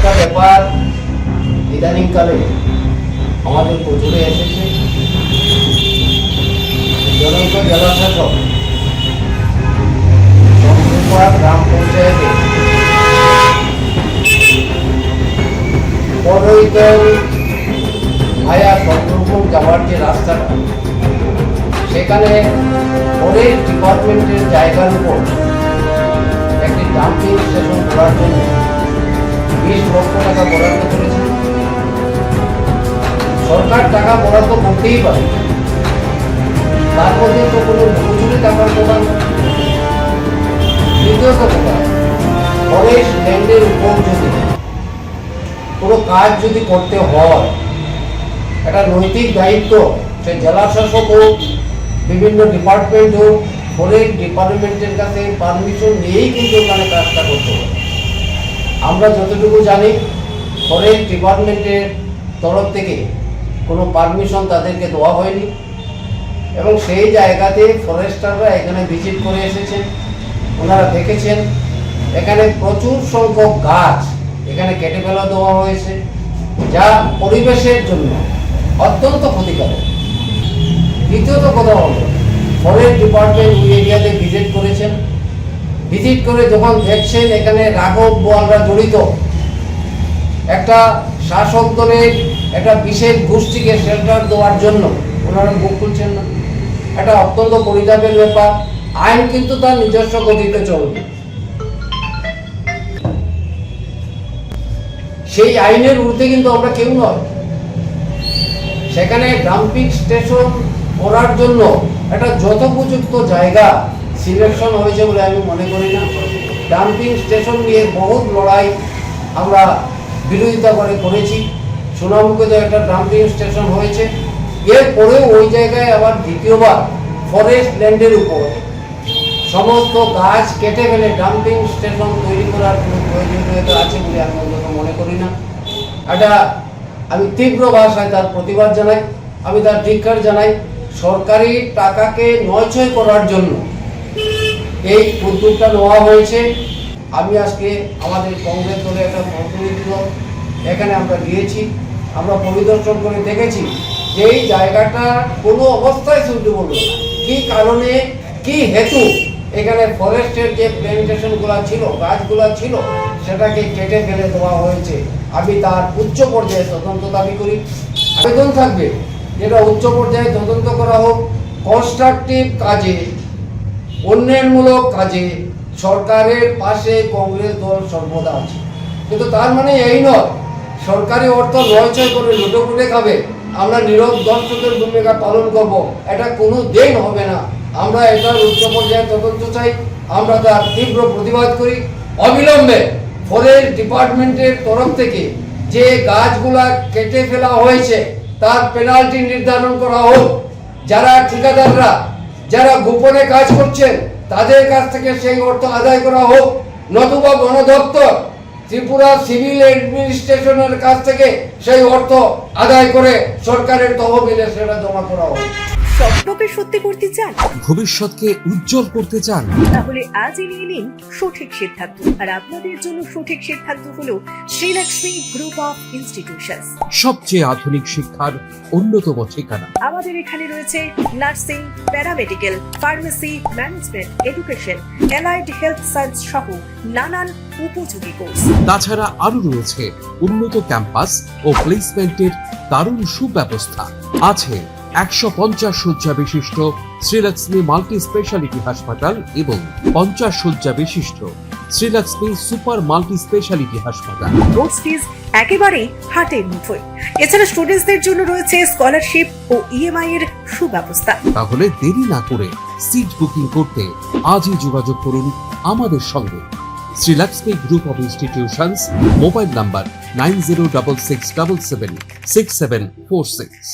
একটা ব্যাপার ইদানিংকালে আমাদের প্রচুরে এসেছে। জনৈক জেলাশাসক চন্দ্রপাড়া গ্রাম পঞ্চায়েতে পরৈতল ভায়া চন্দ্রপুর যাওয়ার যে রাস্তাটা, সেখানে ফরেস্ট ডিপার্টমেন্টের জায়গার উপর একটি ডাম্পিং স্টেশন করার জন্য 20 লক্ষ টাকা বরাদ্দ করেছে। সরকার টাকা বরাদ্দ করতেই পারে, তার মধ্যে তো কোনো মজুরি টাকার প্রমাণ। দ্বিতীয়ত কথা, ফরেস্ট ল্যান্ডের উপর যদি কোনো কাজ যদি করতে হয়, একটা নৈতিক দায়িত্ব সে জেলা শাসক হোক, বিভিন্ন ডিপার্টমেন্ট হোক, ফরেস্ট ডিপার্টমেন্টের কাছে পারমিশন নিয়েই কিন্তু ওখানে কাজটা করতে হবে। আমরা যতটুকু জানি, ফরেস্ট ডিপার্টমেন্টের তরফ থেকে কোনো পারমিশন তাদেরকে দেওয়া হয়নি, এবং সেই জায়গাতে ফরেস্টাররা এখানে ভিজিট করে এসেছেন। ওনারা দেখেছেন এখানে প্রচুর সংখ্যক গাছ এখানে কেটে ফেলা দেওয়া হয়েছে, যা পরিবেশের জন্য অত্যন্ত ক্ষতিকারক। দ্বিতীয়ত কথা হলো, ফরেস্ট ডিপার্টমেন্ট ওই এরিয়াতে ভিজিট করেছেন। ভিজিট করে যখন দেখছেন এখানে রাঘব বোয়ালরা জড়িত, একটা শাসক দলের একটা বিশেষ গোষ্ঠীকে শেল্টার দেওয়ার জন্য ওনারা মুখ খুলছেন না। এটা অত্যন্ত পরিতাপের ব্যাপার। আইন কিন্তু তার নিজস্ব গতিতে চলবে, সেই আইনের ঊর্ধ্বে কিন্তু আমরা কেউ নয়। সেখানে ডাম্পিং স্টেশন করার জন্য একটা যথোপযুক্ত জায়গা সিলেকশন হয়েছে বলে আমি মনে করি না। ডাম্পিং স্টেশন নিয়ে বহুত লড়াই আমরা বিরোধিতা করেছি। সোনামুখে তো একটা ডাম্পিং স্টেশন হয়েছে, এরপরেও ওই জায়গায় আবার দ্বিতীয়বার ফরেস্ট ল্যান্ডের উপর সমস্ত গাছ কেটে ফেলে ডাম্পিং স্টেশন তৈরি করার কোনো প্রয়োজনীয়তা আছে বলে আমি অন্তত মনে করি না। এটা আমি তীব্র ভাষায় তার প্রতিবাদ জানাই, আমি তার ধিক্কার জানাই। সরকারি টাকাকে নয়ছয় করার জন্য এই উদ্যোগটা নেওয়া হয়েছে। আমি আজকে আমাদের কংগ্রেস দলের একটা প্রতিনিধি দল এখানে আমরা গিয়েছি, আমরা পরিদর্শন করে দেখেছি যে এই জায়গাটা কোনো অবস্থায় সুইটেবল না। কী কারণে, কি হেতু এখানে ফরেস্টের যে প্ল্যান্টেশনগুলো ছিল, গাছগুলো ছিল, সেটাকে কেটে ফেলে দেওয়া হয়েছে। আমি তার উচ্চ পর্যায়ে তদন্ত দাবি করি। আবেদন থাকবে যেটা উচ্চ পর্যায়ে তদন্ত করা হোক। কনস্ট্রাকটিভ কাজে, উন্নয়নমূলক কাজে সরকারের পাশে কংগ্রেস দল সর্বদা আছে, কিন্তু তার মানে এই নয় সরকারি অর্থ নয়ছয় করে লুটোপুটে খাবে, আমরা নীরব দর্শকের ভূমিকা পালন করব, এটা কোনো দিন হবে না। আমরা এটার উচ্চ পর্যায়ে তদন্ত চাই, আমরা তার তীব্র প্রতিবাদ করি। অবিলম্বে ফরেস্ট ডিপার্টমেন্টের তরফ থেকে যে গাছগুলা কেটে ফেলা হয়েছে তার পেনাল্টি নির্ধারণ করা হোক। যারা ঠিকাদাররা, যারা গোপনে কাজ করছেন, তাদের কাছ থেকে সেই অর্থ আদায় করা হোক, নতুবা বন দপ্তর ত্রিপুরা সিভিল অ্যাডমিনিস্ট্রেশনের কাছ থেকে সেই অর্থ আদায় করে সরকারের তহবিলে সেটা জমা করা হোক। স্বপ্নকে সত্যি করতে চান, ভবিষ্যৎকে উজ্জ্বল করতে চান, তাহলে আজই নিয়ে নিন সঠিক সিদ্ধান্ত। আর আপনাদের জন্য সঠিক সিদ্ধান্ত হলো শ্রীলক্ষ্মী গ্রুপ অফ ইনস্টিটিউশনস, সবচেয়ে আধুনিক শিক্ষার অন্যতম ঠিকানা। আমাদের এখানে রয়েছে nursing, paramedical, pharmacy, management, education, allied health science সহ নানান উপযোগী কোর্স। তাছাড়া আরো রয়েছে উন্নত ক্যাম্পাস ও প্লেসমেন্টের দারুণ সুব্যবস্থা। আছে 150 শয্যা বিশিষ্ট শ্রীলক্ষ্মী মাল্টি স্পেশালিটি হাসপাতাল এবং 50 শয্যা বিশিষ্ট শ্রীলক্ষ্মী সুপার মাল্টি স্পেশালিটি হাসপাতাল। কোর্স ফিজ একেবারেই হাতের মুঠোয়। এছাড়া স্টুডেন্টসদের জন্য রয়েছে স্কলারশিপ ও ইএমআই এর সুব্যবস্থা। তাহলে দেরি না করে সিট বুকিং করতে আজই যোগাযোগ করুন আমাদের সঙ্গে। Srilakshmi group of institutions, mobile number 9066776746।